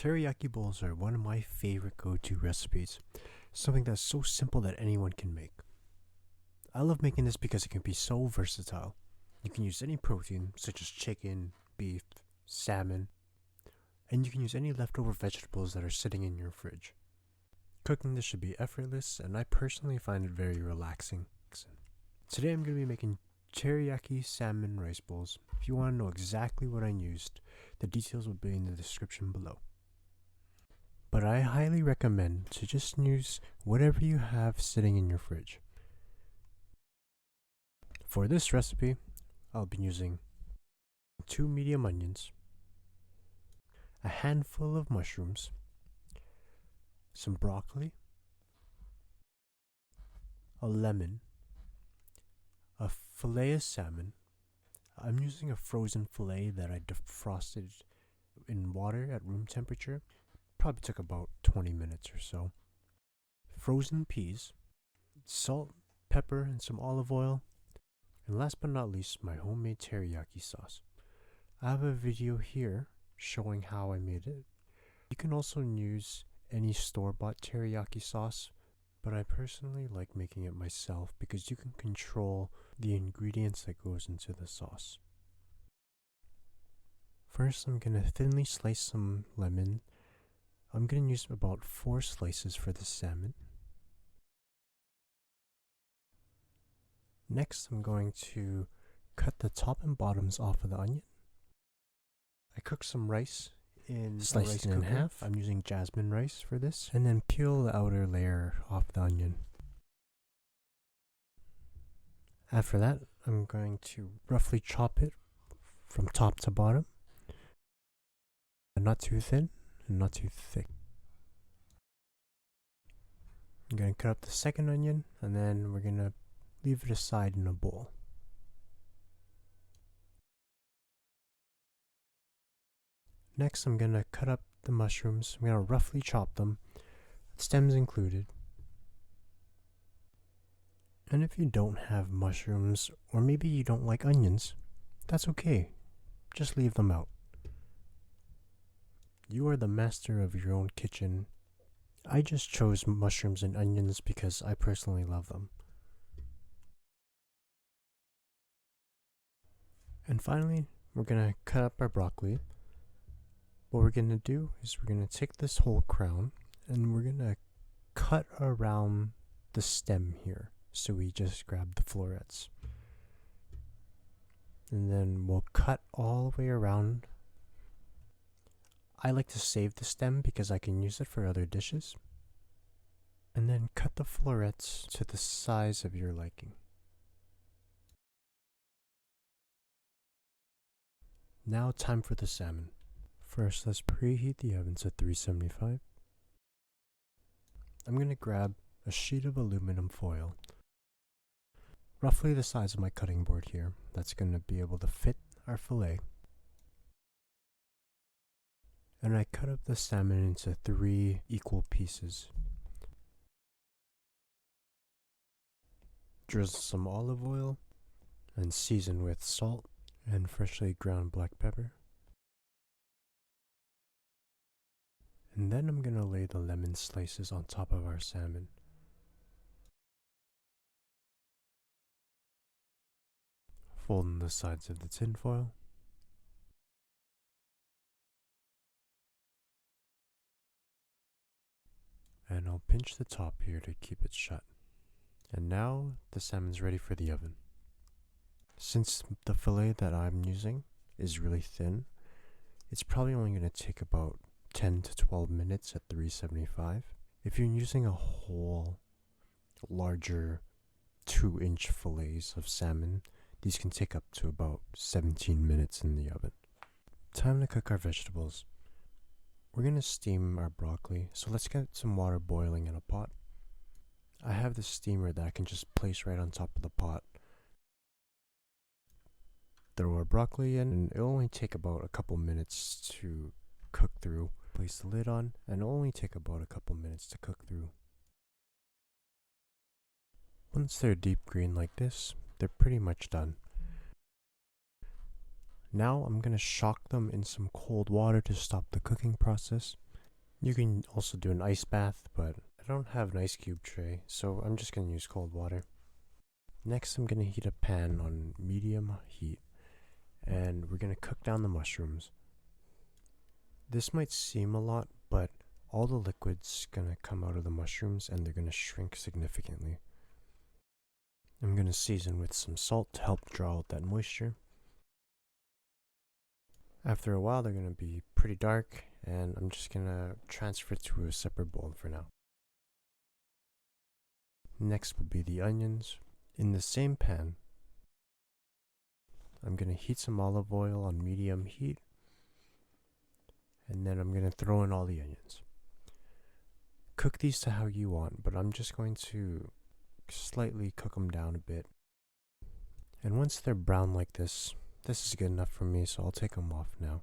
Teriyaki bowls are one of my favorite go-to recipes, something that's so simple that anyone can make. I love making this because it can be so versatile. You can use any protein, such as chicken, beef, salmon, and you can use any leftover vegetables that are sitting in your fridge. Cooking this should be effortless, and I personally find it very relaxing. Today I'm going to be making teriyaki salmon rice bowls. If you want to know exactly what I used, the details will be in the description below. But I highly recommend to just use whatever you have sitting in your fridge. For this recipe, I'll be using 2 medium onions, a handful of mushrooms, some broccoli, a lemon, a fillet of salmon. I'm using a frozen fillet that I defrosted in water at room temperature. Probably took about 20 minutes or so. Frozen peas, salt, pepper, and some olive oil. And last but not least, my homemade teriyaki sauce. I have a video here showing how I made it. You can also use any store-bought teriyaki sauce, but I personally like making it myself because you can control the ingredients that goes into the sauce. First, I'm going to thinly slice some lemon. I'm going to use about 4 slices for the salmon. Next, I'm going to cut the top and bottoms off of the onion. I cooked some rice in sliced it in half. I'm using Jasmine rice for this. And then peel the outer layer off the onion. After that, I'm going to roughly chop it from top to bottom. Not too thin and not too thick. I'm going to cut up the second onion, and then we're going to leave it aside in a bowl. Next, I'm going to cut up the mushrooms. I'm going to roughly chop them, stems included. And if you don't have mushrooms, or maybe you don't like onions, that's okay. Just leave them out. You are the master of your own kitchen. I just chose mushrooms and onions because I personally love them. And finally, we're going to cut up our broccoli. What we're going to do is we're going to take this whole crown and we're going to cut around the stem here. So we just grab the florets. And then we'll cut all the way around. I like to save the stem because I can use it for other dishes. And then cut the florets to the size of your liking. Now time for the salmon. First, let's preheat the oven to 375. I'm going to grab a sheet of aluminum foil, roughly the size of my cutting board here. That's going to be able to fit our fillet. And I cut up the salmon into 3 equal pieces. Drizzle some olive oil and season with salt and freshly ground black pepper. And then I'm going to lay the lemon slices on top of our salmon. Fold in the sides of the tin foil. And I'll pinch the top here to keep it shut. And now the salmon's ready for the oven. Since the fillet that I'm using is really thin, it's probably only going to take about 10 to 12 minutes at 375. If you're using a whole larger 2-inch fillets of salmon, these can take up to about 17 minutes in the oven. Time to cook our vegetables. We're going to steam our broccoli, so let's get some water boiling in a pot. I have this steamer that I can just place right on top of the pot. Throw our broccoli in, and it'll only take about a couple minutes to cook through. Place the lid on, and it'll only take about a couple minutes to cook through. Once they're deep green like this, they're pretty much done. Now I'm going to shock them in some cold water to stop the cooking process. You can also do an ice bath, but I don't have an ice cube tray, so I'm just going to use cold water. Next, I'm going to heat a pan on medium heat, and we're going to cook down the mushrooms. This might seem a lot, but all the liquid's going to come out of the mushrooms and they're going to shrink significantly. I'm going to season with some salt to help draw out that moisture. After a while, they're going to be pretty dark, and I'm just going to transfer it to a separate bowl for now. Next will be the onions. In the same pan, I'm going to heat some olive oil on medium heat, and then I'm going to throw in all the onions. Cook these to how you want, but I'm just going to slightly cook them down a bit. And once they're brown like this is good enough for me, so I'll take them off now.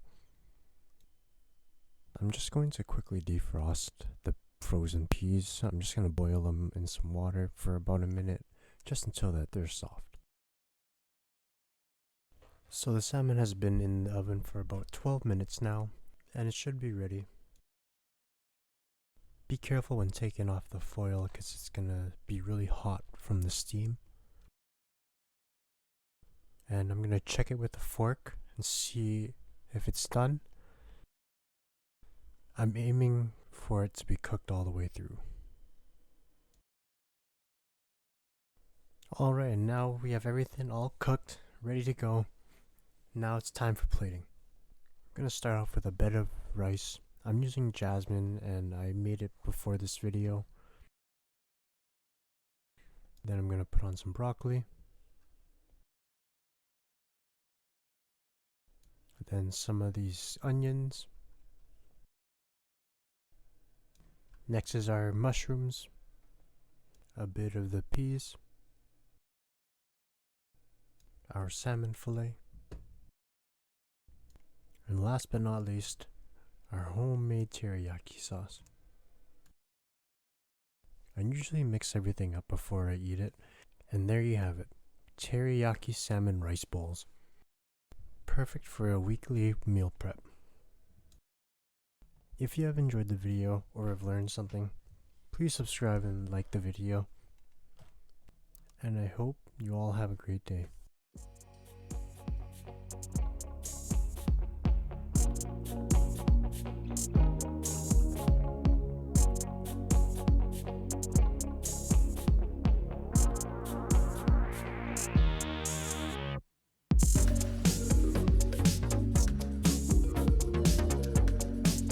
I'm just going to quickly defrost the frozen peas. I'm just going to boil them in some water for about a minute, just until that they're soft. So the salmon has been in the oven for about 12 minutes now, and it should be ready. Be careful when taking off the foil because it's going to be really hot from the steam. And I'm going to check it with a fork and see if it's done. I'm aiming for it to be cooked all the way through. Alright, now we have everything all cooked, ready to go. Now it's time for plating. I'm going to start off with a bed of rice. I'm using Jasmine and I made it before this video. Then I'm going to put on some broccoli. Then some of these onions. Next is our mushrooms. A bit of the peas. Our salmon fillet. And last but not least, our homemade teriyaki sauce. I usually mix everything up before I eat it, and there you have it, teriyaki salmon rice bowls. Perfect for a weekly meal prep. If you have enjoyed the video or have learned something, please subscribe and like the video. And I hope you all have a great day.